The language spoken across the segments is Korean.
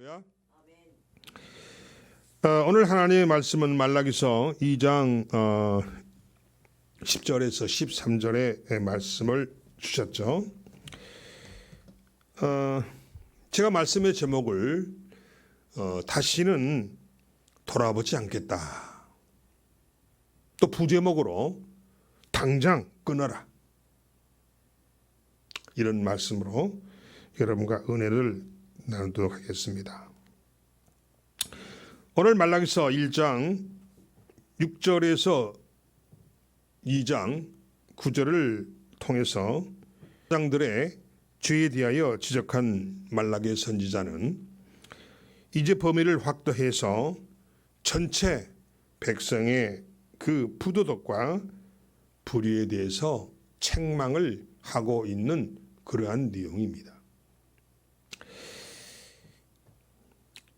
할렐루야. 오늘 하나님의 말씀은 말라기서 2장 10절에서 13절의 말씀을 주셨죠. 제가 말씀의 제목을 다시는 돌아보지 않겠다, 또 부제목으로 당장 끊어라, 이런 말씀으로 여러분과 은혜를 나누도록 하겠습니다. 오늘 말라기서 1장 6절에서 2장 9절을 통해서 장들의 죄에 대하여 지적한 말라기 선지자는 이제 범위를 확대해서 전체 백성의 그 부도덕과 불의에 대해서 책망을 하고 있는 그러한 내용입니다.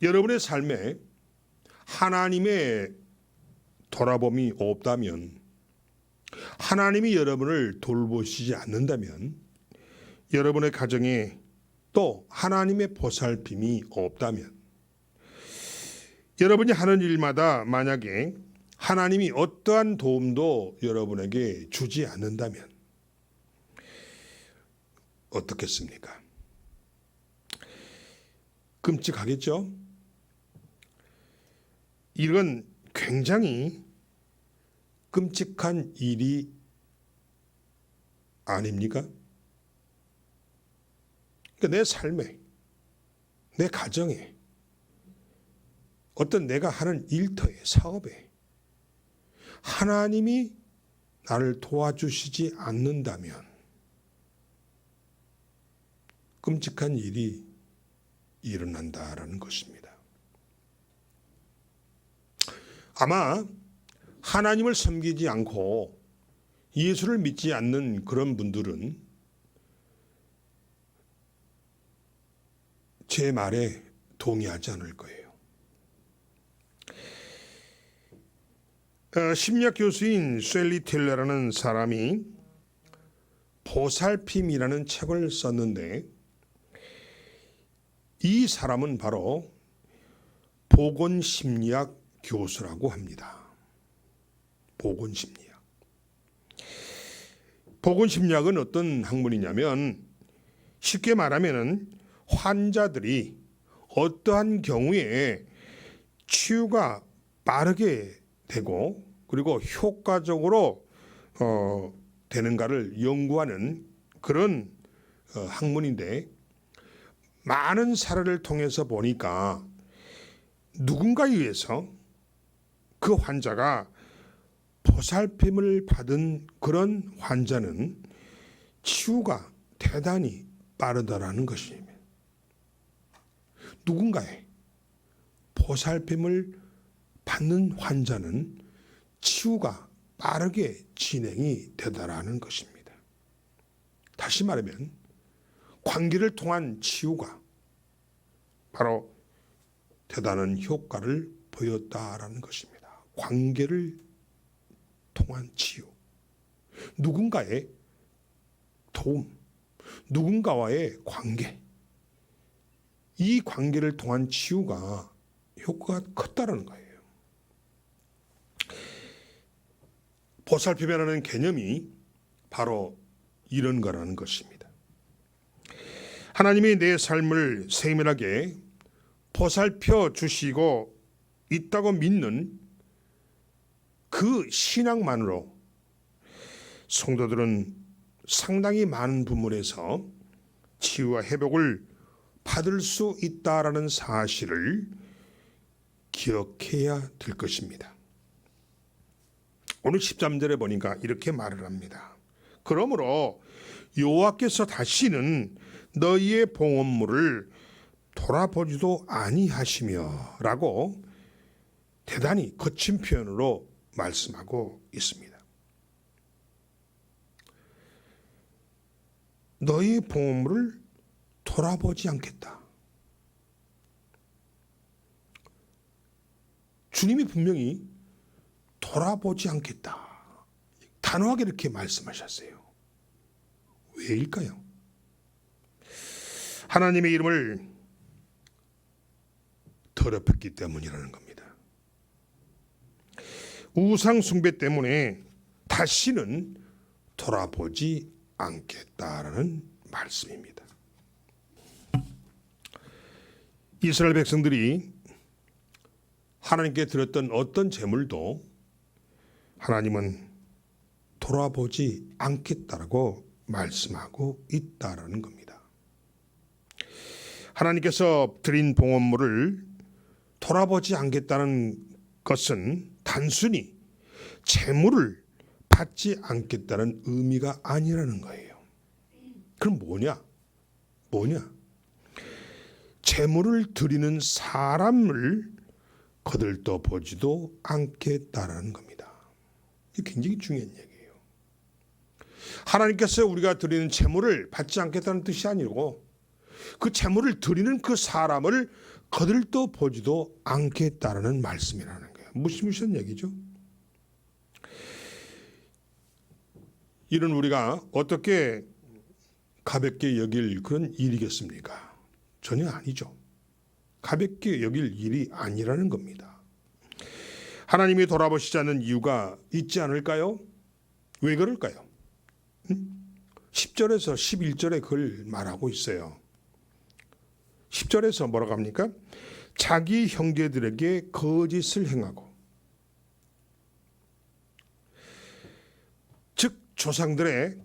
여러분의 삶에 하나님의 돌아봄이 없다면, 하나님이 여러분을 돌보시지 않는다면, 여러분의 가정에 또 하나님의 보살핌이 없다면, 여러분이 하는 일마다 만약에 하나님이 어떠한 도움도 여러분에게 주지 않는다면 어떻겠습니까? 끔찍하겠죠? 이건 굉장히 끔찍한 일이 아닙니까? 그러니까 내 삶에, 내 가정에, 어떤 내가 하는 일터에, 사업에 하나님이 나를 도와주시지 않는다면 끔찍한 일이 일어난다라는 것입니다. 아마 하나님을 섬기지 않고 예수를 믿지 않는 그런 분들은 제 말에 동의하지 않을 거예요. 심리학 교수인 셀리 틸러라는 사람이 보살핌이라는 책을 썼는데, 이 사람은 바로 보건심리학 교수라고 합니다. 보건심리학. 보건심리학은 어떤 학문이냐면, 쉽게 말하면 환자들이 어떠한 경우에 치유가 빠르게 되고 그리고 효과적으로 되는가를 연구하는 그런 학문인데, 많은 사례를 통해서 보니까 누군가에 의해서 그 환자가 보살핌을 받은 그런 환자는 치유가 대단히 빠르다라는 것입니다. 누군가의 보살핌을 받는 환자는 치유가 빠르게 진행이 되더라는 것입니다. 다시 말하면 관계를 통한 치유가 바로 대단한 효과를 보였다라는 것입니다. 관계를 통한 치유, 누군가의 도움, 누군가와의 관계, 이 관계를 통한 치유가 효과가 컸다라는 거예요. 보살핌이라는 개념이 바로 이런 거라는 것입니다. 하나님이 내 삶을 세밀하게 보살펴 주시고 있다고 믿는 그 신앙만으로 성도들은 상당히 많은 부분에서 치유와 회복을 받을 수 있다라는 사실을 기억해야 될 것입니다. 오늘 13절에 보니까 이렇게 말을 합니다. 그러므로 여호와께서 다시는 너희의 봉헌물을 돌아보지도 아니하시며 라고 대단히 거친 표현으로 말씀하고 있습니다. 너희 봉헌물을 돌아보지 않겠다. 주님이 분명히 돌아보지 않겠다, 단호하게 이렇게 말씀하셨어요. 왜일까요? 하나님의 이름을 더럽혔기 때문이라는 겁니다. 우상 숭배 때문에 다시는 돌아보지 않겠다라는 말씀입니다. 이스라엘 백성들이 하나님께 드렸던 어떤 제물도 하나님은 돌아보지 않겠다라고 말씀하고 있다라는 겁니다. 하나님께서 드린 봉헌물을 돌아보지 않겠다는 것은 단순히 제물을 받지 않겠다는 의미가 아니라는 거예요. 그럼 뭐냐? 제물을 드리는 사람을 거들떠 보지도 않겠다라는 겁니다. 이게 굉장히 중요한 얘기예요. 하나님께서 우리가 드리는 제물을 받지 않겠다는 뜻이 아니고 그 제물을 드리는 그 사람을 거들떠 보지도 않겠다라는 말씀이라는 거예요. 무시무시한 얘기죠. 이런 우리가 어떻게 가볍게 여길 그런 일이겠습니까? 전혀 아니죠. 가볍게 여길 일이 아니라는 겁니다. 하나님이 돌아보시지 않는 이유가 있지 않을까요? 왜 그럴까요? 10절에서 11절에 그걸 말하고 있어요. 10절에서 뭐라고 합니까? 자기 형제들에게 거짓을 행하고, 즉 조상들의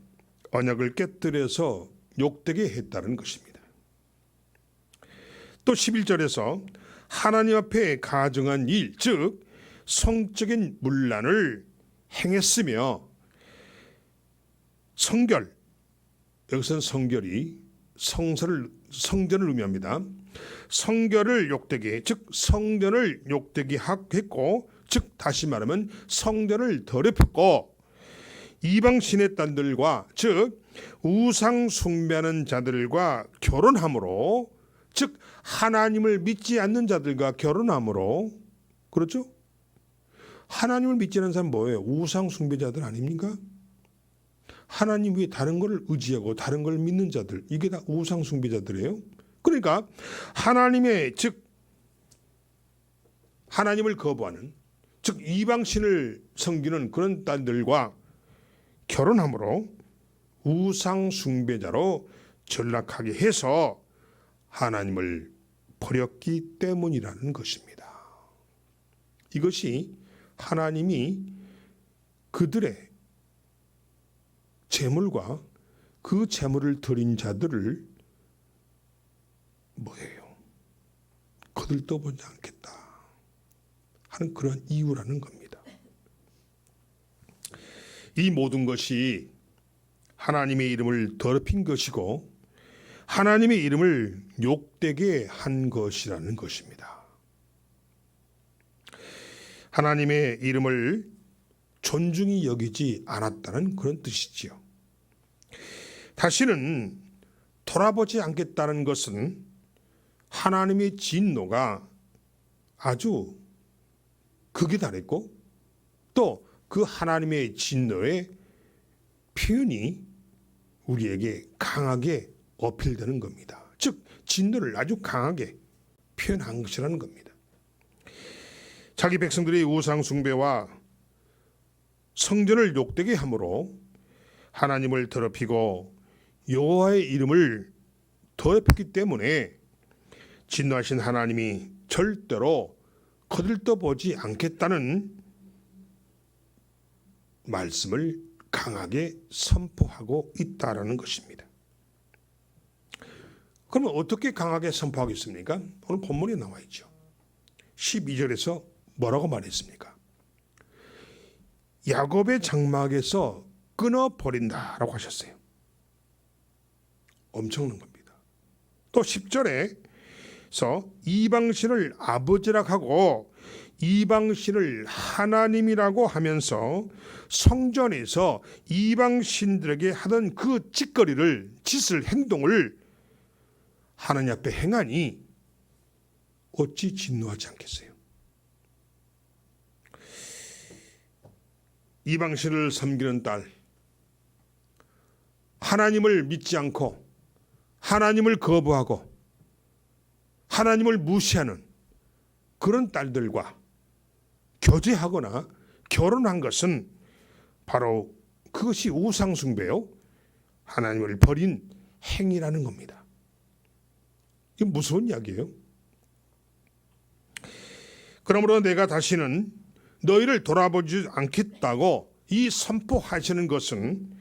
언약을 깨뜨려서 욕되게 했다는 것입니다. 또 11절에서 하나님 앞에 가증한 일, 즉 성적인 문란을 행했으며, 성결, 여기서는 성결이 성전을 의미합니다. 성결을 욕되게, 즉 성전을 욕되게 했고, 즉 다시 말하면 성전을 더럽혔고, 이방신의 딸들과, 즉 우상 숭배하는 자들과 결혼함으로, 즉 하나님을 믿지 않는 자들과 결혼함으로, 그렇죠? 하나님을 믿지 않는 사람 뭐예요? 우상 숭배자들 아닙니까? 하나님 위에 다른 걸 의지하고 다른 걸 믿는 자들, 이게 다 우상 숭배자들이에요. 그러니까 하나님의, 즉 하나님을 거부하는, 즉 이방신을 섬기는 그런 딸들과 결혼함으로 우상 숭배자로 전락하게 해서 하나님을 버렸기 때문이라는 것입니다. 이것이 하나님이 그들의 재물과 그 재물을 드린 자들을 뭐예요? 거들떠보지 않겠다 하는 그런 이유라는 겁니다. 이 모든 것이 하나님의 이름을 더럽힌 것이고 하나님의 이름을 욕되게 한 것이라는 것입니다. 하나님의 이름을 존중히 여기지 않았다는 그런 뜻이지요. 다시는 돌아보지 않겠다는 것은 하나님의 진노가 아주 극에 달했고, 또 그 하나님의 진노의 표현이 우리에게 강하게 어필되는 겁니다. 즉 진노를 아주 강하게 표현한 것이라는 겁니다. 자기 백성들이 우상 숭배와 성전을 욕되게 함으로 하나님을 더럽히고 여호와의 이름을 더럽혔기 때문에 진노하신 하나님이 절대로 거들떠보지 않겠다는 말씀을 강하게 선포하고 있다라는 것입니다. 그러면 어떻게 강하게 선포하겠습니까? 오늘 본문에 나와 있죠. 12절에서 뭐라고 말했습니까? 야곱의 장막에서 끊어버린다라고 하셨어요. 엄청난 겁니다. 또 10절에서 이방신을 아버지라 하고 이방신을 하나님이라고 하면서 성전에서 이방신들에게 하던 그 짓을 행동을 하나님 앞에 행하니 어찌 진노하지 않겠어요? 이방신을 섬기는 딸, 하나님을 믿지 않고 하나님을 거부하고 하나님을 무시하는 그런 딸들과 교제하거나 결혼한 것은 바로 그것이 우상숭배요, 하나님을 버린 행위라는 겁니다. 이게 무서운 이야기예요. 그러므로 내가 다시는 너희를 돌아보지 않겠다고 이 선포하시는 것은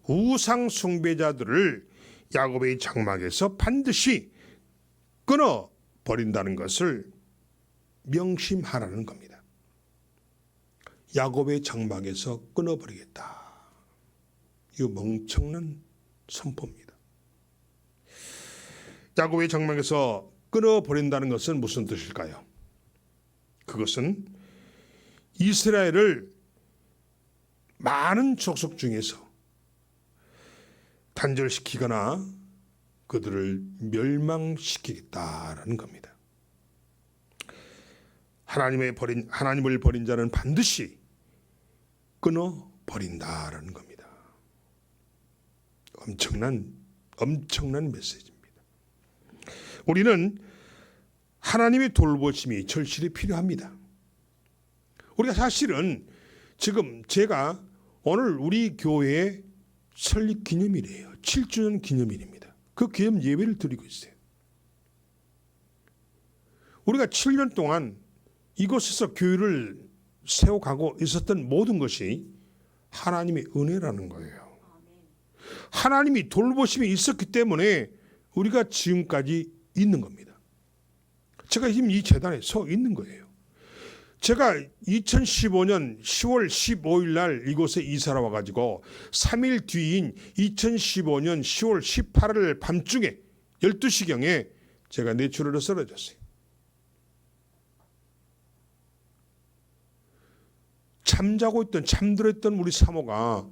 우상숭배자들을 야곱의 장막에서 반드시 끊어버린다는 것을 명심하라는 겁니다. 야곱의 장막에서 끊어버리겠다. 이거 멍청난 선포입니다. 야곱의 장막에서 끊어버린다는 것은 무슨 뜻일까요? 그것은 이스라엘을 많은 족속 중에서 단절시키거나 그들을 멸망시키겠다라는 겁니다. 하나님을 버린 자는 반드시 끊어버린다라는 겁니다. 엄청난 메시지입니다. 우리는 하나님의 돌보심이 절실히 필요합니다. 우리가 사실은 지금 제가 오늘 우리 교회의 설립 기념일이에요. 7주년 기념일입니다. 그 기념 예배를 드리고 있어요. 우리가 7년 동안 이곳에서 교회를 세워가고 있었던 모든 것이 하나님의 은혜라는 거예요. 하나님이 돌보심이 있었기 때문에 우리가 지금까지 있는 겁니다. 제가 지금 이 재단에 서 있는 거예요. 제가 2015년 10월 15일 날 이곳에 이사를 와가지고 3일 뒤인 2015년 10월 18일 밤중에 12시경에 제가 뇌출혈로 쓰러졌어요. 잠들었던 우리 사모가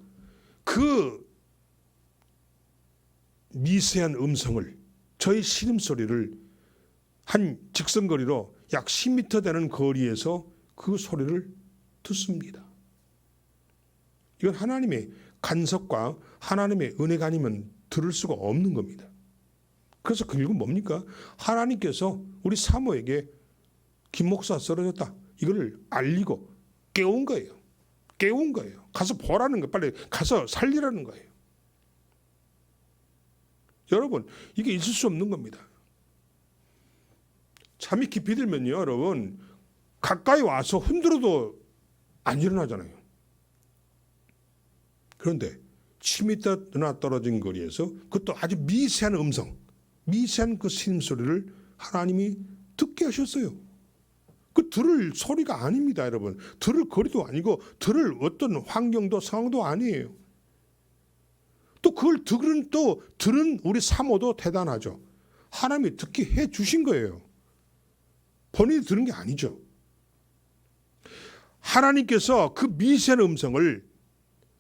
그 미세한 음성을, 저의 신음소리를 한 직선거리로 약 10m 되는 거리에서 그 소리를 듣습니다. 이건 하나님의 간섭과 하나님의 은혜가 아니면 들을 수가 없는 겁니다. 그래서 결국은 뭡니까? 하나님께서 우리 사모에게 김 목사 쓰러졌다, 이걸 알리고 깨운 거예요. 가서 보라는 거예요. 빨리 가서 살리라는 거예요. 여러분, 이게 있을 수 없는 겁니다. 잠이 깊이 들면요, 여러분, 가까이 와서 흔들어도 안 일어나잖아요. 그런데 10m나 떨어진 거리에서 그것도 아주 미세한 음성, 미세한 그 신음소리를 하나님이 듣게 하셨어요. 그 들을 소리가 아닙니다, 여러분. 들을 거리도 아니고 들을 어떤 환경도 상황도 아니에요. 또 그걸 들은 우리 사모도 대단하죠. 하나님이 듣게 해 주신 거예요. 본인이 들은 게 아니죠. 하나님께서 그 미세한 음성을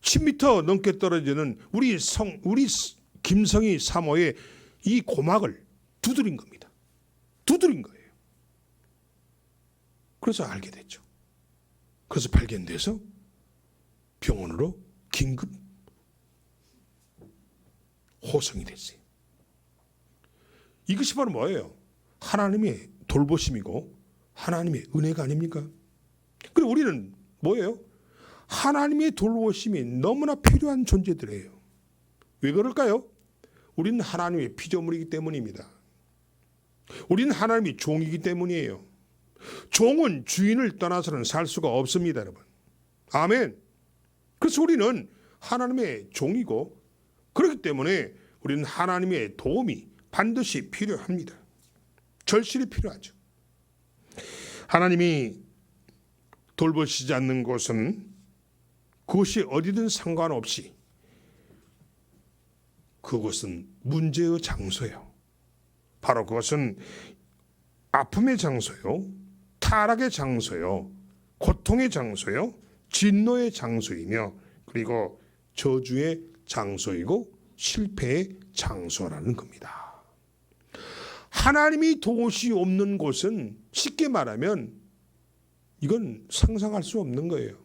10m 넘게 떨어지는 우리 김성희 사모의 이 고막을 두드린 겁니다. 두드린 거예요. 그래서 알게 됐죠. 그래서 발견돼서 병원으로 긴급 호송이 됐어요. 이것이 바로 뭐예요? 하나님의 돌보심이고 하나님의 은혜가 아닙니까? 그리고 우리는 뭐예요? 하나님의 돌보심이 너무나 필요한 존재들이에요. 왜 그럴까요? 우리는 하나님의 피조물이기 때문입니다. 우리는 하나님의 종이기 때문이에요. 종은 주인을 떠나서는 살 수가 없습니다, 여러분. 아멘. 그래서 우리는 하나님의 종이고, 그렇기 때문에 우리는 하나님의 도움이 반드시 필요합니다. 절실히 필요하죠. 하나님이 돌보시지 않는 곳은 그것이 어디든 상관없이 그것은 문제의 장소예요. 바로 그것은 아픔의 장소요, 타락의 장소요, 고통의 장소요, 진노의 장소이며, 그리고 저주의 장소이고 실패의 장소라는 겁니다. 하나님이 도우시 없는 곳은 쉽게 말하면 이건 상상할 수 없는 거예요.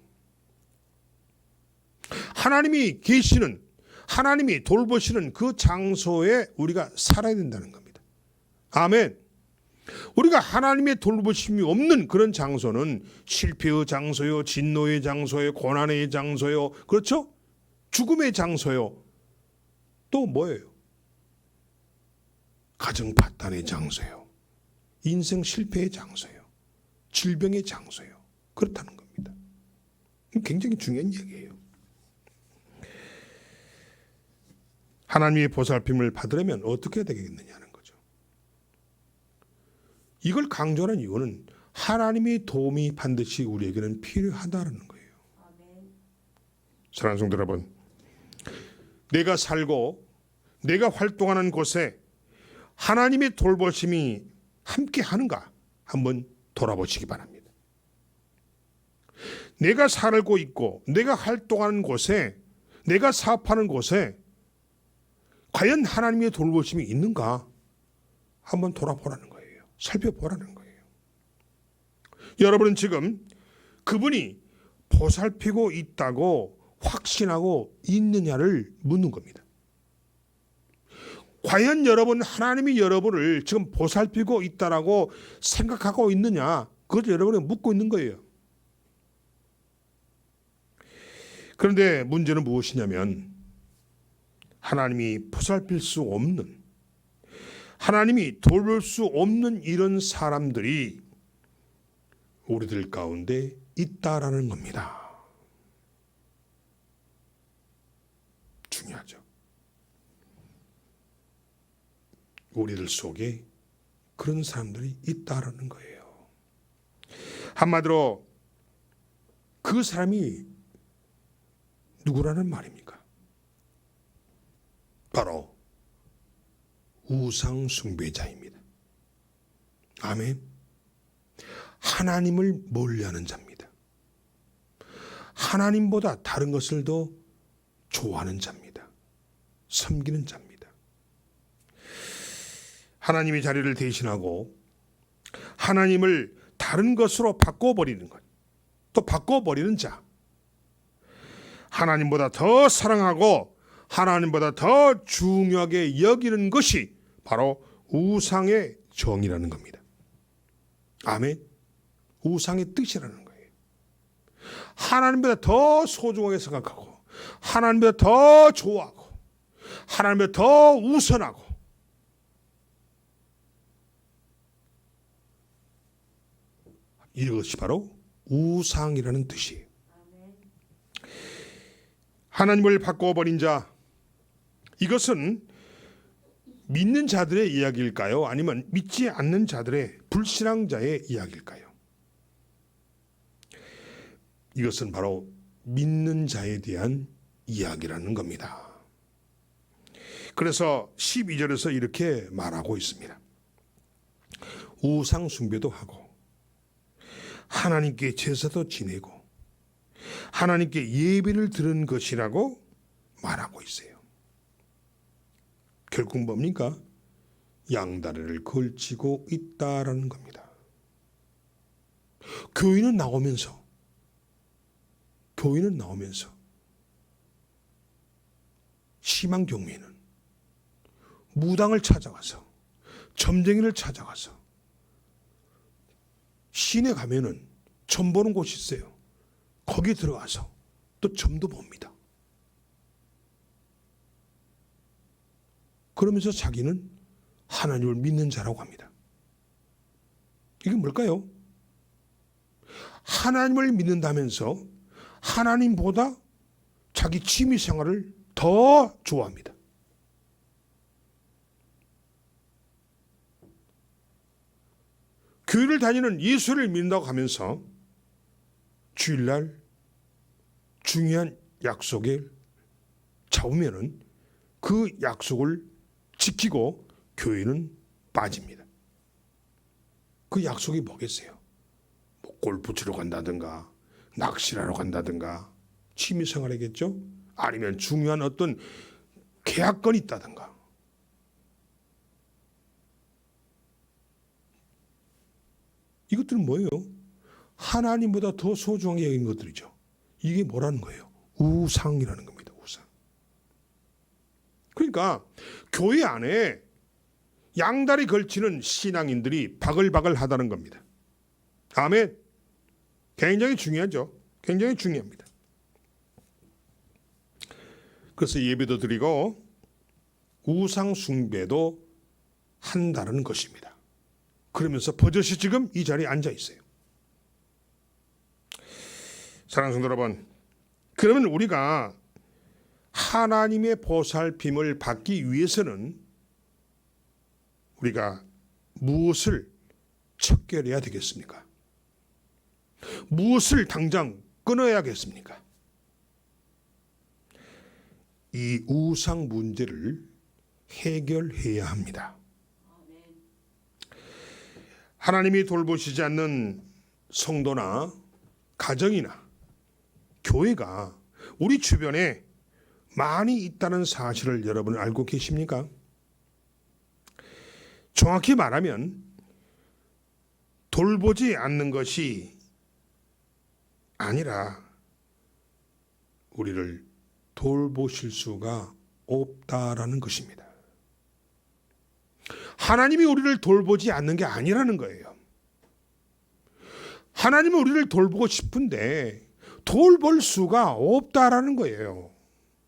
하나님이 계시는, 하나님이 돌보시는 그 장소에 우리가 살아야 된다는 겁니다. 아멘. 우리가 하나님의 돌보심이 없는 그런 장소는 실패의 장소요, 진노의 장소요, 고난의 장소요, 그렇죠? 죽음의 장소요. 또 뭐예요? 가정 파탄의 장소요, 인생 실패의 장소요, 질병의 장소요. 그렇다는 겁니다. 굉장히 중요한 얘기예요. 하나님의 보살핌을 받으려면 어떻게 해야 되겠느냐는 거죠. 이걸 강조하는 이유는 하나님의 도움이 반드시 우리에게는 필요하다는 거예요. 사랑하는 성도 여러분, 내가 살고 내가 활동하는 곳에 하나님의 돌보심이 함께 하는가 한번 돌아보시기 바랍니다. 내가 살고 있고 내가 활동하는 곳에, 내가 사업하는 곳에 과연 하나님의 돌보심이 있는가 한번 돌아보라는 거예요. 살펴보라는 거예요. 여러분은 지금 그분이 보살피고 있다고 확신하고 있느냐를 묻는 겁니다. 과연 여러분, 하나님이 여러분을 지금 보살피고 있다라고 생각하고 있느냐, 그걸 여러분이 묻고 있는 거예요. 그런데 문제는 무엇이냐면 하나님이 보살필 수 없는, 하나님이 돌볼 수 없는 이런 사람들이 우리들 가운데 있다라는 겁니다. 중요하죠. 우리들 속에 그런 사람들이 있다라는 거예요. 한마디로 그 사람이 누구라는 말입니까? 바로 우상 숭배자입니다. 아멘. 하나님을 멀리하는 자입니다. 하나님보다 다른 것을 더 좋아하는 자입니다. 섬기는 자입니다. 하나님의 자리를 대신하고 하나님을 다른 것으로 바꿔버리는 것, 또 바꿔버리는 자, 하나님보다 더 사랑하고 하나님보다 더 중요하게 여기는 것이 바로 우상의 정이라는 겁니다. 아멘. 우상의 뜻이라는 거예요. 하나님보다 더 소중하게 생각하고 하나님보다 더 좋아하고 하나님보다 더 우선하고, 이것이 바로 우상이라는 뜻이에요. 하나님을 바꿔버린 자, 이것은 믿는 자들의 이야기일까요? 아니면 믿지 않는 자들의, 불신앙자의 이야기일까요? 이것은 바로 믿는 자에 대한 이야기라는 겁니다. 그래서 12절에서 이렇게 말하고 있습니다. 우상 숭배도 하고 하나님께 제사도 지내고 하나님께 예배를 드린 것이라고 말하고 있어요. 결국 뭡니까? 양다리를 걸치고 있다라는 겁니다. 교회는 나오면서 심한 경우에는 무당을 찾아가서, 점쟁이를 찾아가서, 시내 가면은 점 보는 곳이 있어요. 거기 들어가서 또 점도 봅니다. 그러면서 자기는 하나님을 믿는 자라고 합니다. 이게 뭘까요? 하나님을 믿는다면서 하나님보다 자기 취미 생활을 더 좋아합니다. 교회를 다니는 예수를 믿는다고 하면서 주일날 중요한 약속에 잡으면은 그 약속을 지키고 교회는 빠집니다. 그 약속이 뭐겠어요? 뭐 골프 치러 간다든가 낚시하러 간다든가 취미생활이겠죠? 아니면 중요한 어떤 계약건이 있다든가. 이것들은 뭐예요? 하나님보다 더 소중하게 여긴 것들이죠. 이게 뭐라는 거예요? 우상이라는 겁니다. 우상. 그러니까 교회 안에 양다리 걸치는 신앙인들이 바글바글하다는 겁니다. 아멘. 굉장히 중요하죠. 굉장히 중요합니다. 그래서 예배도 드리고 우상 숭배도 한다는 것입니다. 그러면서 버젓이 지금 이 자리에 앉아 있어요. 사랑하는 성도 여러분, 그러면 우리가 하나님의 보살핌을 받기 위해서는 우리가 무엇을 척결해야 되겠습니까? 무엇을 당장 끊어야겠습니까? 이 우상 문제를 해결해야 합니다. 하나님이 돌보시지 않는 성도나 가정이나 교회가 우리 주변에 많이 있다는 사실을 여러분 알고 계십니까? 정확히 말하면 돌보지 않는 것이 아니라 우리를 돌보실 수가 없다라는 것입니다. 하나님이 우리를 돌보지 않는 게 아니라는 거예요. 하나님은 우리를 돌보고 싶은데 돌볼 수가 없다라는 거예요.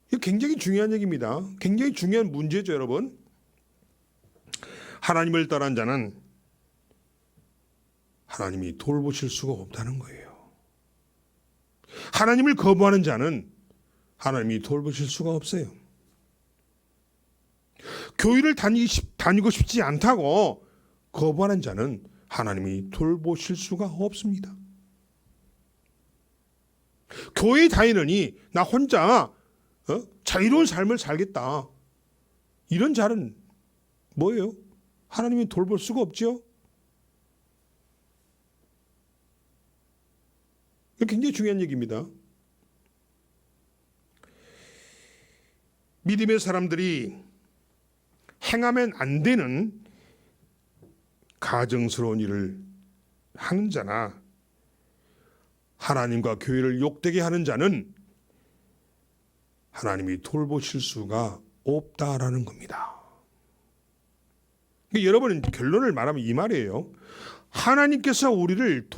이거 굉장히 중요한 얘기입니다. 굉장히 중요한 문제죠, 여러분. 하나님을 떠난 자는 하나님이 돌보실 수가 없다는 거예요. 하나님을 거부하는 자는 하나님이 돌보실 수가 없어요. 교회를 다니고 싶지 않다고 거부하는 자는 하나님이 돌보실 수가 없습니다. 교회 다니느니 나 혼자 자유로운 삶을 살겠다. 이런 자는 뭐예요? 하나님이 돌볼 수가 없죠. 이거 굉장히 중요한 얘기입니다. 믿음의 사람들이 행하면 안 되는 가증스러운 일을 하는 자나 하나님과 교회를 욕되게 하는 자는 하나님이 돌보실 수가 없다라는 겁니다. 여러분, 결론을 말하면 이 말이에요. 하나님께서 우리를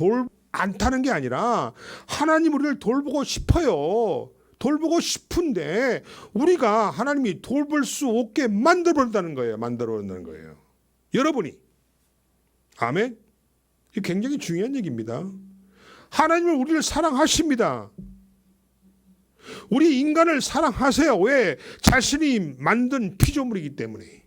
않다는 게 아니라 하나님 우리를 돌보고 싶어요. 돌보고 싶은데 우리가 하나님이 돌볼 수 없게 만들어버린다는 거예요. 만들어버린다는 거예요. 여러분이. 아멘. 이게 굉장히 중요한 얘기입니다. 하나님은 우리를 사랑하십니다. 우리 인간을 사랑하세요. 왜? 자신이 만든 피조물이기 때문에.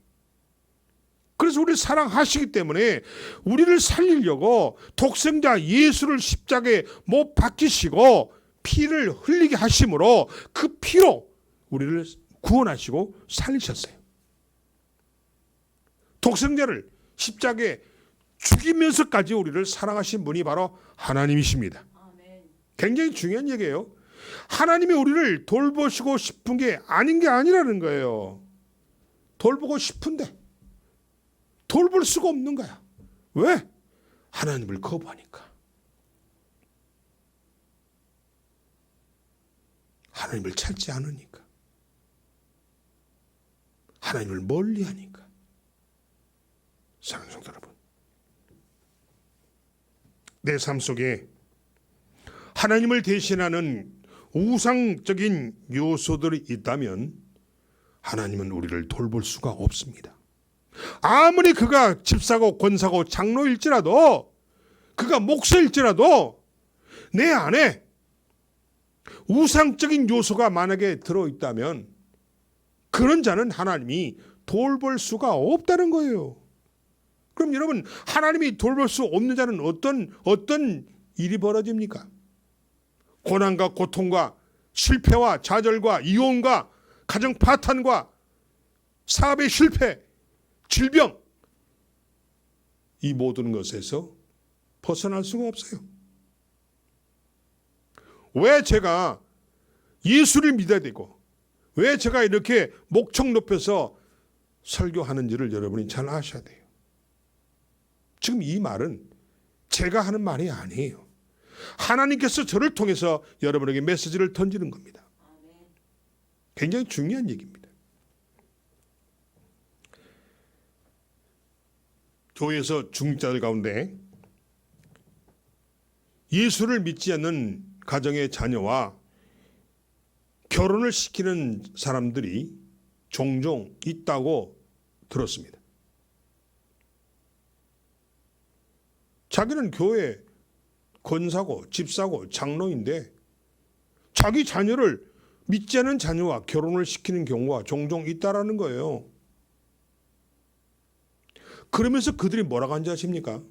그래서 우리를 사랑하시기 때문에 우리를 살리려고 독생자 예수를 십자가에 못 박히시고 피를 흘리게 하심으로 그 피로 우리를 구원하시고 살리셨어요. 독생자를 십자가에 죽이면서까지 우리를 사랑하신 분이 바로 하나님이십니다. 굉장히 중요한 얘기예요. 하나님이 우리를 돌보시고 싶은 게 아닌 게 아니라는 거예요. 돌보고 싶은데 돌볼 수가 없는 거야. 왜? 하나님을 거부하니까. 하나님을 찾지 않으니까. 하나님을 멀리하니까. 사랑하는 성도 여러분, 내 삶 속에 하나님을 대신하는 우상적인 요소들이 있다면 하나님은 우리를 돌볼 수가 없습니다. 아무리 그가 집사고 권사고 장로일지라도, 그가 목사일지라도 내 안에 우상적인 요소가 만약에 들어있다면 그런 자는 하나님이 돌볼 수가 없다는 거예요. 그럼 여러분, 하나님이 돌볼 수 없는 자는 어떤 일이 벌어집니까? 고난과 고통과 실패와 좌절과 이혼과 가정 파탄과 사업의 실패, 질병, 이 모든 것에서 벗어날 수가 없어요. 왜 제가 예수를 믿어야 되고 왜 제가 이렇게 목청 높여서 설교하는지를 여러분이 잘 아셔야 돼요. 지금 이 말은 제가 하는 말이 아니에요. 하나님께서 저를 통해서 여러분에게 메시지를 던지는 겁니다. 굉장히 중요한 얘기입니다. 교회에서 중직자들 가운데 예수를 믿지 않는 가정의 자녀와 결혼을 시키는 사람들이 종종 있다고 들었습니다. 자기는 교회 권사고 집사고 장로인데 자기 자녀를 믿지 않는 자녀와 결혼을 시키는 경우가 종종 있다라는 거예요. 그러면서 그들이 뭐라고 하는지 아십니까?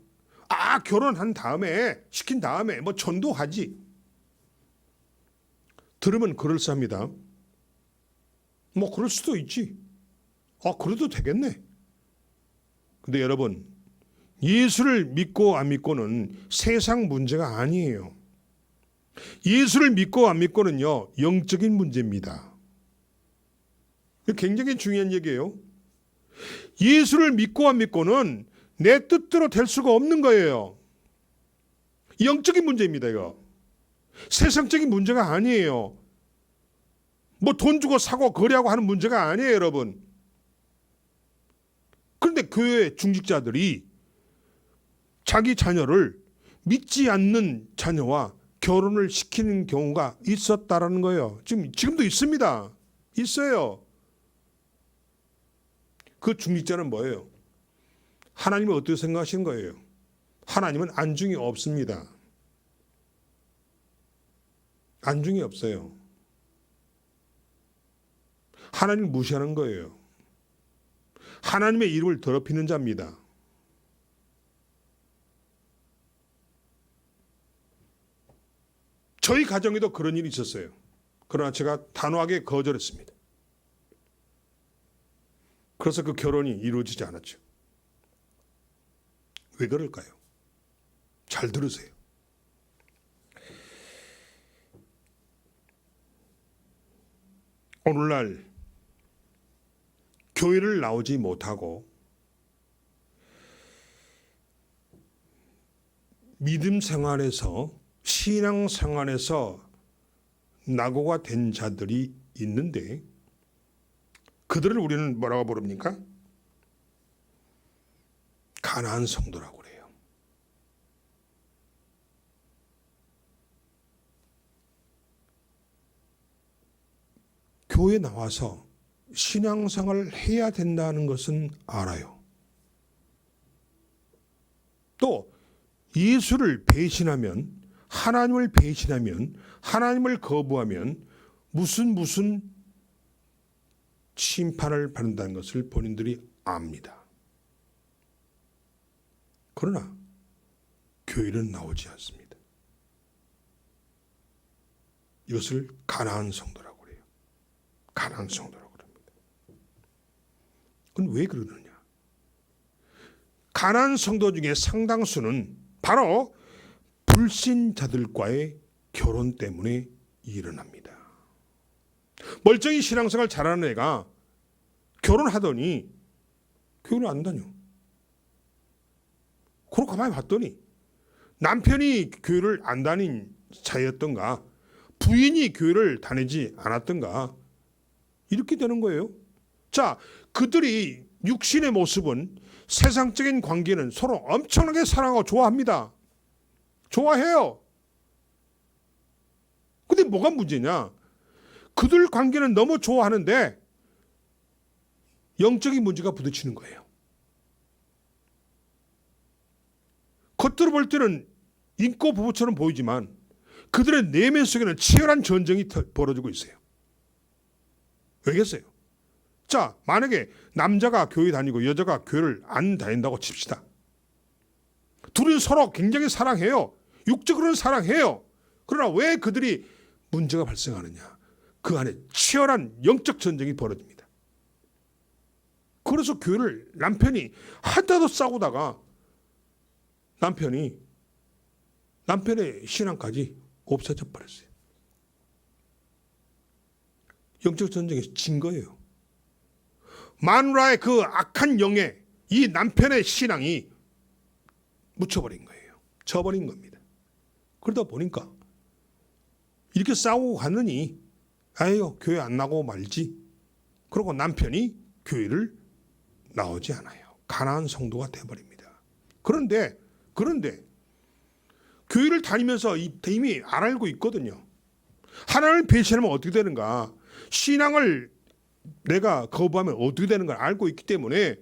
결혼한 다음에 시킨 다음에 뭐 전도하지. 들으면 그럴싸합니다. 뭐 그럴 수도 있지. 그래도 되겠네. 근데 여러분, 예수를 믿고 안 믿고는 세상 문제가 아니에요. 예수를 믿고 안 믿고는요, 영적인 문제입니다. 굉장히 중요한 얘기예요. 예수를 믿고 안 믿고는 내 뜻대로 될 수가 없는 거예요. 영적인 문제입니다, 이거. 세상적인 문제가 아니에요. 뭐 돈 주고 사고 거래하고 하는 문제가 아니에요, 여러분. 그런데 교회 중직자들이 자기 자녀를 믿지 않는 자녀와 결혼을 시키는 경우가 있었다라는 거예요. 지금도 있습니다. 있어요. 그 중직자는 뭐예요? 하나님을 어떻게 생각하시는 거예요? 하나님은 안중이 없습니다. 안중이 없어요. 하나님을 무시하는 거예요. 하나님의 이름을 더럽히는 자입니다. 저희 가정에도 그런 일이 있었어요. 그러나 제가 단호하게 거절했습니다. 그래서 그 결혼이 이루어지지 않았죠. 왜 그럴까요? 잘 들으세요. 오늘날 교회를 나오지 못하고 믿음 생활에서 신앙 생활에서 낙오가 된 자들이 있는데 그들을 우리는 뭐라고 부릅니까? 가난한 성도라고 그래요. 교회에 나와서 신앙생활을 해야 된다는 것은 알아요. 또 예수를 배신하면, 하나님을 배신하면, 하나님을 거부하면 무슨 심판을 받는다는 것을 본인들이 압니다. 그러나 교회는 나오지 않습니다. 이것을 가난한 성도라고 그래요. 가난한 성도라고 합니다. 그건 왜 그러느냐? 가난한 성도 중에 상당수는 바로 불신자들과의 결혼 때문에 일어납니다. 멀쩡히 신앙생활 잘하는 애가 결혼하더니 교회를 안 다녀. 그러고 가만히 봤더니 남편이 교회를 안 다닌 자였던가 부인이 교회를 다니지 않았던가 이렇게 되는 거예요. 자, 그들이 육신의 모습은 세상적인 관계는 서로 엄청나게 사랑하고 좋아합니다. 좋아해요. 근데 뭐가 문제냐? 그들 관계는 너무 좋아하는데 영적인 문제가 부딪히는 거예요. 겉으로 볼 때는 인고 부부처럼 보이지만 그들의 내면 속에는 치열한 전쟁이 벌어지고 있어요. 왜겠어요? 자, 만약에 남자가 교회 다니고 여자가 교회를 안 다닌다고 칩시다. 둘은 서로 굉장히 사랑해요. 육적으로는 사랑해요. 그러나 왜 그들이 문제가 발생하느냐? 그 안에 치열한 영적 전쟁이 벌어집니다. 그래서 교회를 남편이 하다도 싸우다가 남편의 신앙까지 없어져 버렸어요. 영적 전쟁에서 진 거예요. 마누라의 그 악한 영에 이 남편의 신앙이 묻혀버린 거예요. 져버린 겁니다. 그러다 보니까 이렇게 싸우고 갔느니 아유 교회 안 나고 말지. 그러고 남편이 교회를 나오지 않아요. 가난한 성도가 돼버립니다. 그런데 교회를 다니면서 이미 알고 있거든요. 하나님을 배신하면 어떻게 되는가, 신앙을 내가 거부하면 어떻게 되는 걸 알고 있기 때문에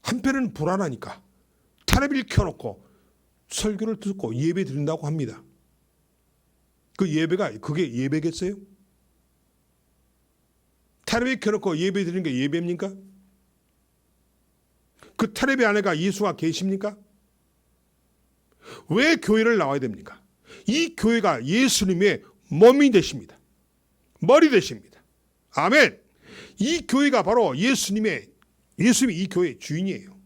한편은 불안하니까 텔레비를 켜놓고 설교를 듣고 예배 드린다고 합니다. 그게 예배겠어요? 텔레비 켜놓고 예배 드리는 게 예배입니까? 그 텔레비 안에가 예수가 계십니까? 왜 교회를 나와야 됩니까? 이 교회가 예수님의 몸이 되십니다. 머리 되십니다. 아멘. 이 교회가 바로 예수님이 이 교회의 주인이에요.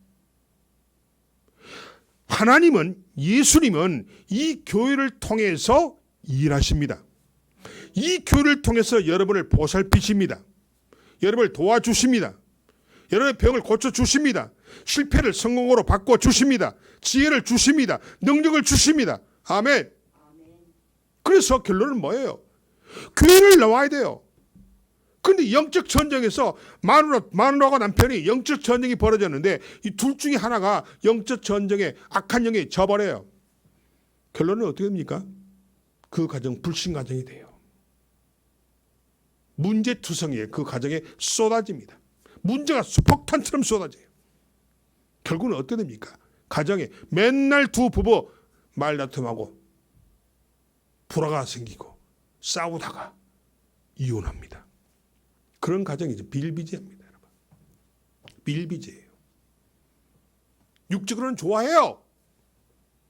예수님은 이 교회를 통해서 일하십니다. 이 교회를 통해서 여러분을 보살피십니다. 여러분을 도와주십니다. 여러분의 병을 고쳐주십니다. 실패를 성공으로 바꿔주십니다. 지혜를 주십니다. 능력을 주십니다. 아멘. 그래서 결론은 뭐예요? 교회를 나와야 돼요. 근데 영적 전쟁에서 마누라와 남편이 영적 전쟁이 벌어졌는데 이 둘 중에 하나가 영적 전쟁에 악한 영에 져버려요. 결론은 어떻게 됩니까? 그 가정 불신 가정이 돼요. 문제투성이에 그 가정에 쏟아집니다. 문제가 폭탄처럼 쏟아져요. 결국은 어떻게 됩니까? 가정에 맨날 두 부부 말다툼하고 불화가 생기고 싸우다가 이혼합니다. 그런 가정이 이제 비일비재합니다. 여러분. 비일비재예요. 육적으로는 좋아해요.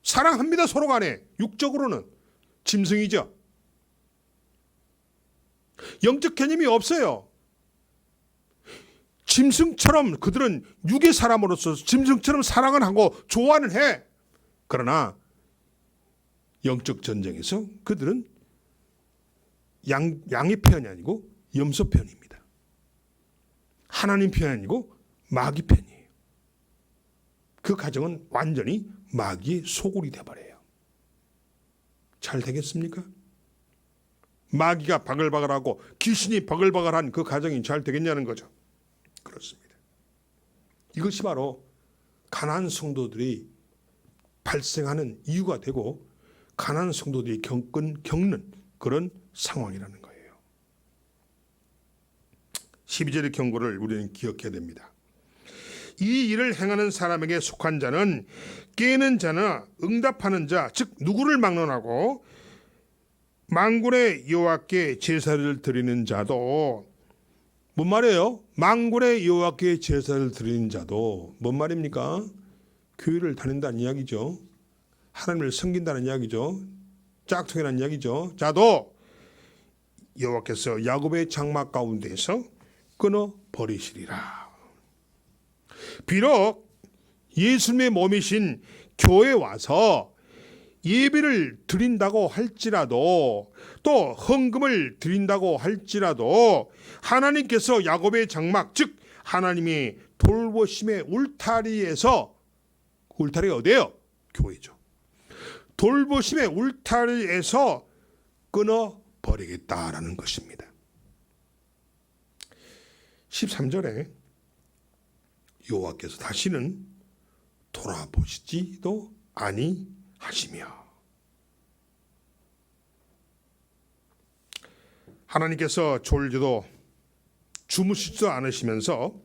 사랑합니다. 서로 간에. 육적으로는 짐승이죠. 영적 개념이 없어요. 짐승처럼 그들은 육의 사람으로서 짐승처럼 사랑을 하고 좋아는 해. 그러나 영적 전쟁에서 그들은 양의 편이 아니고 염소 편입니다. 하나님 편이 아니고 마귀 편이에요. 그 가정은 완전히 마귀의 소굴이 되어버려요. 잘 되겠습니까? 마귀가 바글바글하고 귀신이 바글바글한 그 가정이 잘 되겠냐는 거죠. 그렇습니다. 이것이 바로 가난한 성도들이 발생하는 이유가 되고 가난한 성도들이 겪는 그런 상황이라는 거예요. 12절의 경고를 우리는 기억해야 됩니다. 이 일을 행하는 사람에게 속한 자는 깨는 자나 응답하는 자, 즉 누구를 막론하고 만군의 여호와께 제사를 드리는 자도, 뭔 말이에요? 만군의 여호와께 제사를 드리는 자도 뭔 말입니까? 교회를 다닌다는 이야기죠. 하나님을 섬긴다는 이야기죠. 짝퉁이라는 이야기죠. 자도 여호와께서 야곱의 장막 가운데에서 끊어 버리시리라. 비록 예수님의 몸이신 교회에 와서 예배를 드린다고 할지라도, 또 헌금을 드린다고 할지라도 하나님께서 야곱의 장막, 즉 하나님이 돌보심의 울타리에서, 울타리가 어디예요? 교회죠. 돌보심의 울타리에서 끊어버리겠다라는 것입니다. 13절에 여호와께서 다시는 돌아보시지도 아니하시며, 하나님께서 졸지도 주무시지도 않으시면서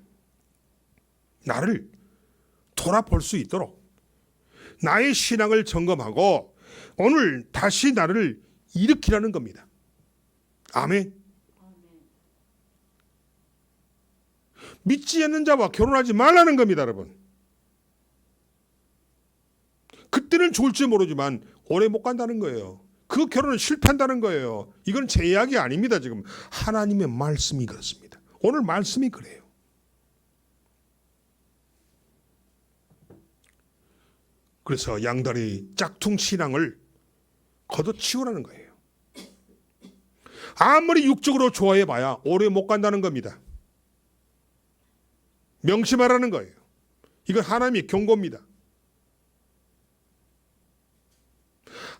나를 돌아볼 수 있도록 나의 신앙을 점검하고 오늘 다시 나를 일으키라는 겁니다. 아멘. 믿지 않는 자와 결혼하지 말라는 겁니다, 여러분. 그때는 좋을지 모르지만 오래 못 간다는 거예요. 그 결혼은 실패한다는 거예요. 이건 제 이야기 아닙니다. 지금 하나님의 말씀이 그렇습니다. 오늘 말씀이 그래요. 그래서 양다리 짝퉁 신앙을 걷어치우라는 거예요. 아무리 육적으로 좋아해봐야 오래 못 간다는 겁니다. 명심하라는 거예요. 이건 하나님의 경고입니다.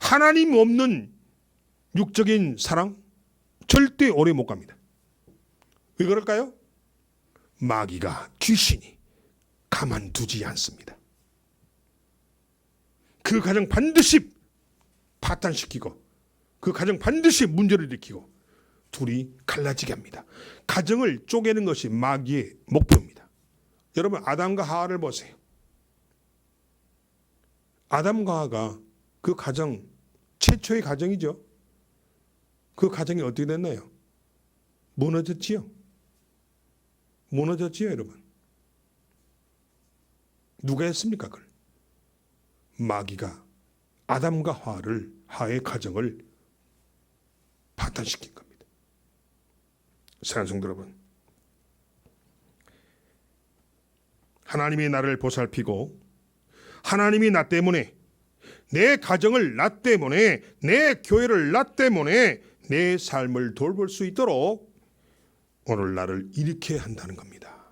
하나님 없는 육적인 사랑 절대 오래 못 갑니다. 왜 그럴까요? 마귀가, 귀신이 가만두지 않습니다. 그 가정 반드시 파탄시키고 그 가정 반드시 문제를 일으키고 둘이 갈라지게 합니다. 가정을 쪼개는 것이 마귀의 목표입니다. 여러분, 아담과 하와를 보세요. 아담과 하와가 그 가정, 최초의 가정이죠. 그 가정이 어떻게 됐나요? 무너졌지요. 무너졌지요, 여러분. 누가 했습니까, 그걸? 마귀가 아담과 하와의 가정을 파탄시킨 겁니다. 사랑하는 성도 여러분, 하나님이 나를 보살피고 하나님이 나 때문에, 내 가정을 나 때문에, 내 교회를 나 때문에 내 삶을 돌볼 수 있도록 오늘 나를 일으켜야 한다는 겁니다.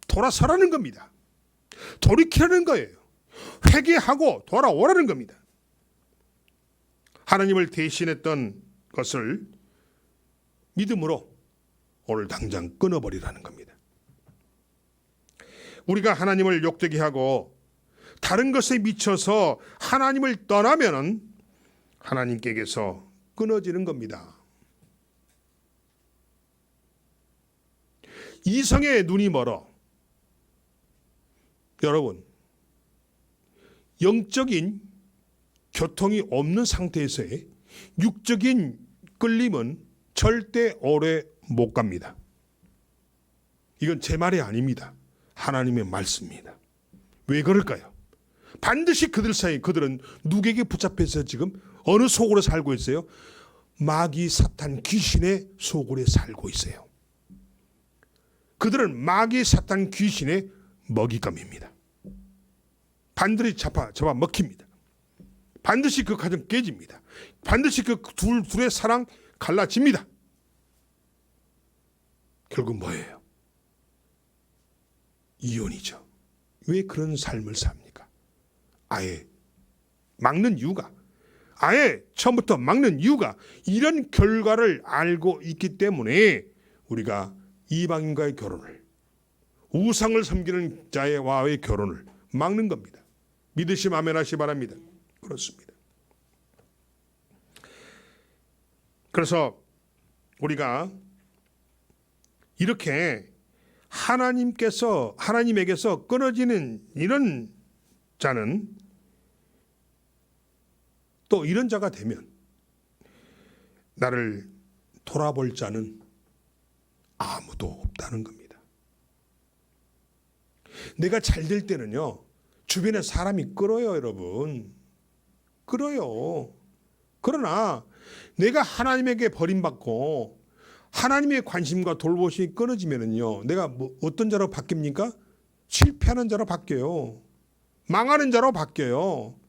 돌아서라는 겁니다. 돌이키라는 거예요. 회개하고 돌아오라는 겁니다. 하나님을 대신했던 것을 믿음으로 오늘 당장 끊어버리라는 겁니다. 우리가 하나님을 욕되게 하고 다른 것에 미쳐서 하나님을 떠나면은 하나님께서 끊어지는 겁니다. 이성의 눈이 멀어. 여러분, 영적인 교통이 없는 상태에서의 육적인 끌림은 절대 오래 못 갑니다. 이건 제 말이 아닙니다. 하나님의 말씀입니다. 왜 그럴까요? 반드시 그들 사이, 그들은 누구에게 붙잡혀서 지금 어느 속으로 살고 있어요? 마귀, 사탄, 귀신의 속으로 살고 있어요. 그들은 마귀, 사탄, 귀신의 먹잇감입니다. 반드시 잡아 먹힙니다. 반드시 그 가정 깨집니다. 반드시 그 둘의 사랑 갈라집니다. 결국 뭐예요? 이혼이죠. 왜 그런 삶을 삽니까? 아예 막는 이유가, 아예 처음부터 막는 이유가 이런 결과를 알고 있기 때문에 우리가 이방인과의 결혼을, 우상을 섬기는 자와의 결혼을 막는 겁니다. 믿으시면 아멘 하시기 바랍니다. 그렇습니다. 그래서 우리가 이렇게 하나님에게서 끊어지는 이런 자는, 또 이런 자가 되면 나를 돌아볼 자는 아무도 없다는 겁니다. 내가 잘 될 때는요, 주변에 사람이 끌어요, 여러분. 끌어요. 그러나 내가 하나님에게 버림받고 하나님의 관심과 돌보심이 끊어지면은요, 내가 어떤 자로 바뀝니까? 실패하는 자로 바뀌어요. 망하는 자로 바뀌어요.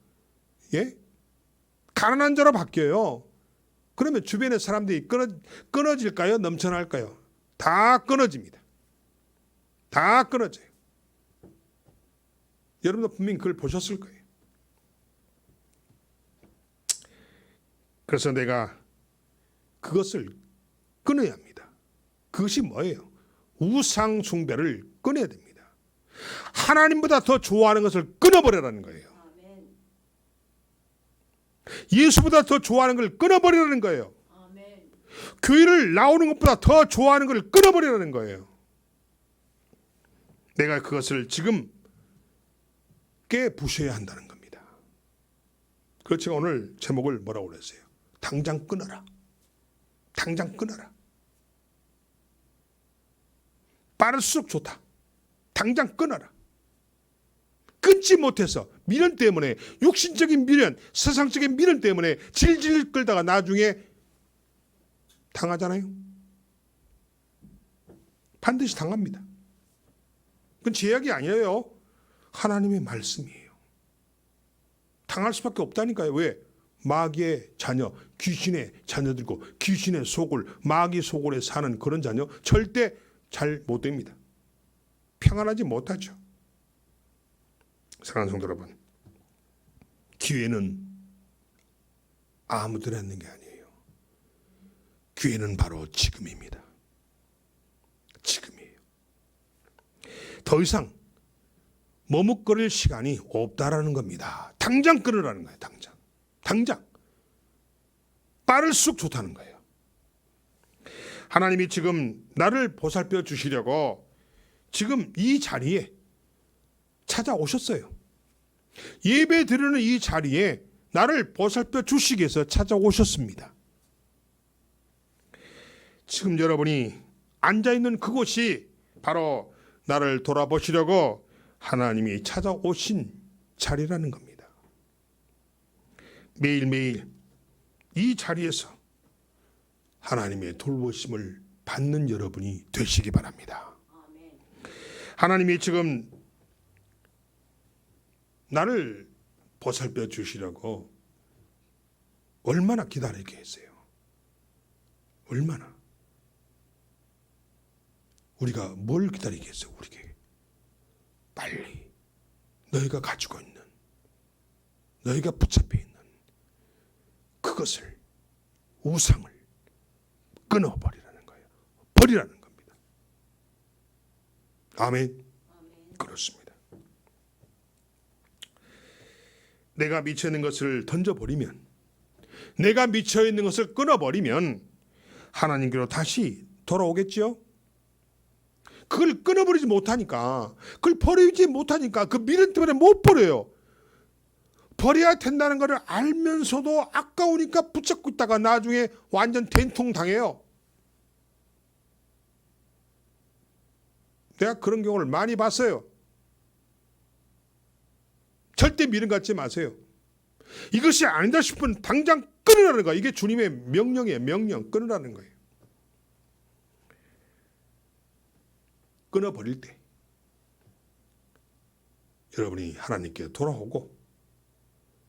예? 가난한 자로 바뀌어요. 그러면 주변의 사람들이 끊어질까요? 넘쳐날까요? 다 끊어집니다. 다 끊어져요. 여러분도 분명히 그걸 보셨을 거예요. 그래서 내가 그것을 끊어야 합니다. 그것이 뭐예요? 우상 숭배를 끊어야 됩니다. 하나님보다 더 좋아하는 것을 끊어버리라는 거예요. 예수보다 더 좋아하는 걸 끊어버리라는 거예요. 교회를 나오는 것보다 더 좋아하는 걸 끊어버리라는 거예요. 내가 그것을 지금 깨부셔야 한다는 겁니다. 그래서 제가 오늘 제목을 뭐라고 그랬어요? 당장 끊어라. 당장 끊어라. 빠를수록 좋다. 당장 끊어라. 끊지 못해서 미련 때문에, 육신적인 미련, 세상적인 미련 때문에 질질 끌다가 나중에 당하잖아요. 반드시 당합니다. 그건 제 이야기 아니에요. 하나님의 말씀이에요. 당할 수밖에 없다니까요. 왜? 마귀의 자녀, 귀신의 자녀들고 귀신의 소굴, 마귀 소굴에 사는 그런 자녀 절대 잘 못 됩니다. 평안하지 못하죠. 사랑하는 성도 여러분, 기회는 아무데나 있는 게 아니에요. 기회는 바로 지금입니다. 지금이에요. 더 이상 머뭇거릴 시간이 없다라는 겁니다. 당장 끊으라는 거예요. 당장 빠를수록 좋다는 거예요. 하나님이 지금 나를 보살펴 주시려고 지금 이 자리에 찾아오셨어요. 예배 드리는 이 자리에 나를 보살펴 주시기 위해서 찾아오셨습니다. 지금 여러분이 앉아있는 그곳이 바로 나를 돌아보시려고 하나님이 찾아오신 자리라는 겁니다. 매일매일 이 자리에서 하나님의 돌보심을 받는 여러분이 되시기 바랍니다. 하나님이 지금 나를 보살펴 주시려고 얼마나 기다리게 했어요. 얼마나. 우리가 뭘 기다리게 했어요. 우리에게 빨리 너희가 가지고 있는, 너희가 붙잡혀 있는 그것을, 우상을 끊어버리라는 거예요. 버리라는 겁니다. 아멘. 그렇습니다. 내가 미쳐있는 것을 던져버리면, 내가 미쳐있는 것을 끊어버리면 하나님께로 다시 돌아오겠죠. 그걸 끊어버리지 못하니까, 그걸 버리지 못하니까 그 미련 때문에 못 버려요. 버려야 된다는 것을 알면서도 아까우니까 붙잡고 있다가 나중에 완전 된통 당해요. 내가 그런 경우를 많이 봤어요. 절대 미련 갖지 마세요. 이것이 아니다 싶으면 당장 끊으라는 거예요. 이게 주님의 명령이에요. 명령. 끊으라는 거예요. 끊어버릴 때 여러분이 하나님께 돌아오고,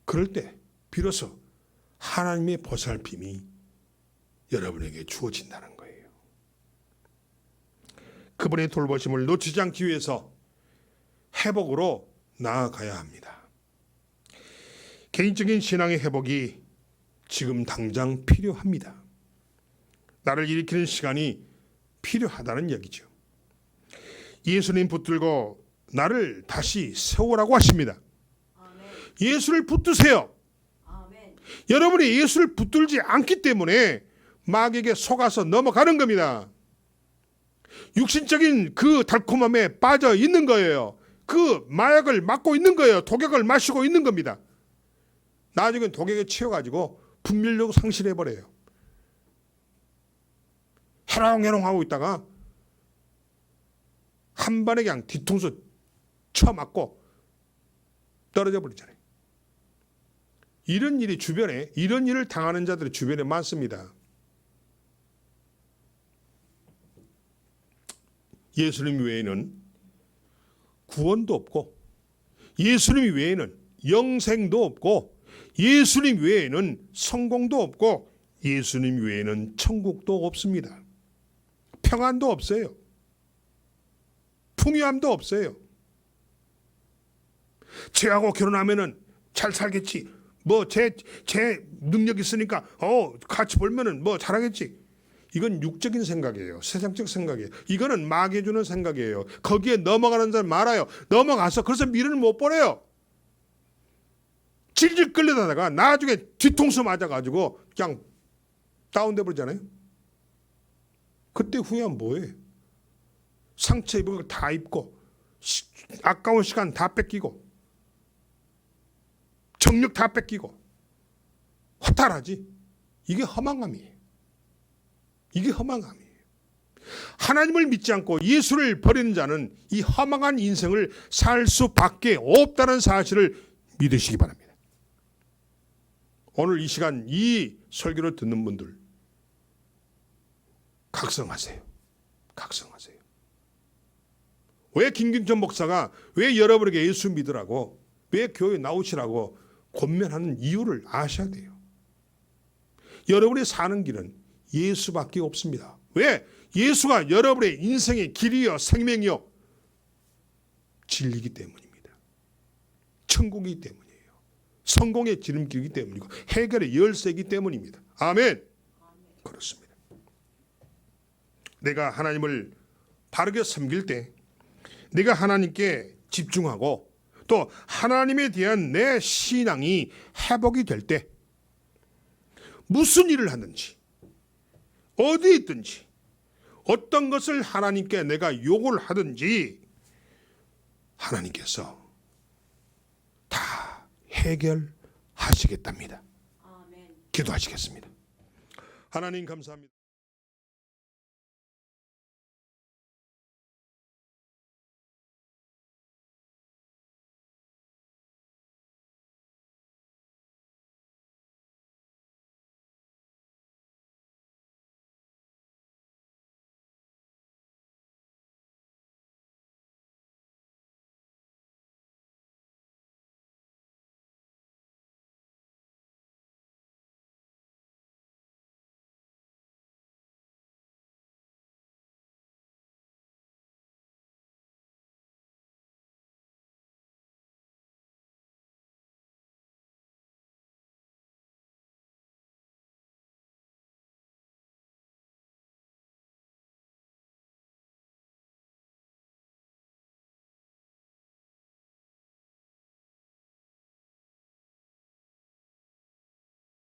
그럴 때 비로소 하나님의 보살핌이 여러분에게 주어진다는 거예요. 그분의 돌보심을 놓치지 않기 위해서 회복으로 나아가야 합니다. 개인적인 신앙의 회복이 지금 당장 필요합니다. 나를 일으키는 시간이 필요하다는 얘기죠. 예수님 붙들고 나를 다시 세우라고 하십니다. 예수를 붙드세요. 여러분이 예수를 붙들지 않기 때문에 마귀에게 속아서 넘어가는 겁니다. 육신적인 그 달콤함에 빠져 있는 거예요. 그 마약을 맞고 있는 거예요. 독약을 마시고 있는 겁니다. 나중에 독약에 치여가지고 분별력 상실해버려요. 해롱해롱하고 있다가 한 번에 그냥 뒤통수 쳐맞고 떨어져 버리잖아요. 이런 일이 주변에, 이런 일을 당하는 자들이 주변에 많습니다. 예수님 외에는 구원도 없고, 예수님 외에는 영생도 없고, 예수님 외에는 성공도 없고, 예수님 외에는 천국도 없습니다. 평안도 없어요. 풍요함도 없어요. 쟤하고 결혼하면은 잘 살겠지. 뭐 제 능력 있으니까 같이 벌면은 뭐 잘하겠지. 이건 육적인 생각이에요. 세상적 생각이에요. 이거는 마귀 주는 생각이에요. 거기에 넘어가는 사람 많아요. 넘어가서 그래서 미련을 못 버려요. 질질 끌려다가 나중에 뒤통수 맞아가지고 그냥 다운돼 버리잖아요. 그때 후회하면 뭐해? 상처 입은 걸 다 입고, 아까운 시간 다 뺏기고, 정력 다 뺏기고, 허탈하지. 이게 허망함이에요. 이게 허망함이에요. 하나님을 믿지 않고 예수를 버리는 자는 이 허망한 인생을 살 수밖에 없다는 사실을 믿으시기 바랍니다. 오늘 이 시간 이 설교를 듣는 분들 각성하세요. 각성하세요. 왜 김균천 목사가 왜 여러분에게 예수 믿으라고, 왜 교회 나오시라고 권면하는 이유를 아셔야 돼요. 여러분이 사는 길은 예수밖에 없습니다. 왜? 예수가 여러분의 인생의 길이요, 생명이요, 진리이기 때문입니다. 천국이기 때문이에요. 성공의 지름길이기 때문이고 해결의 열쇠이기 때문입니다. 아멘. 그렇습니다. 내가 하나님을 바르게 섬길 때, 내가 하나님께 집중하고 또 하나님에 대한 내 신앙이 회복이 될 때 무슨 일을 하든지 어디에 있든지 어떤 것을 하나님께 내가 요구를 하든지 하나님께서 다 해결하시겠답니다. 기도하시겠습니다. 하나님 감사합니다.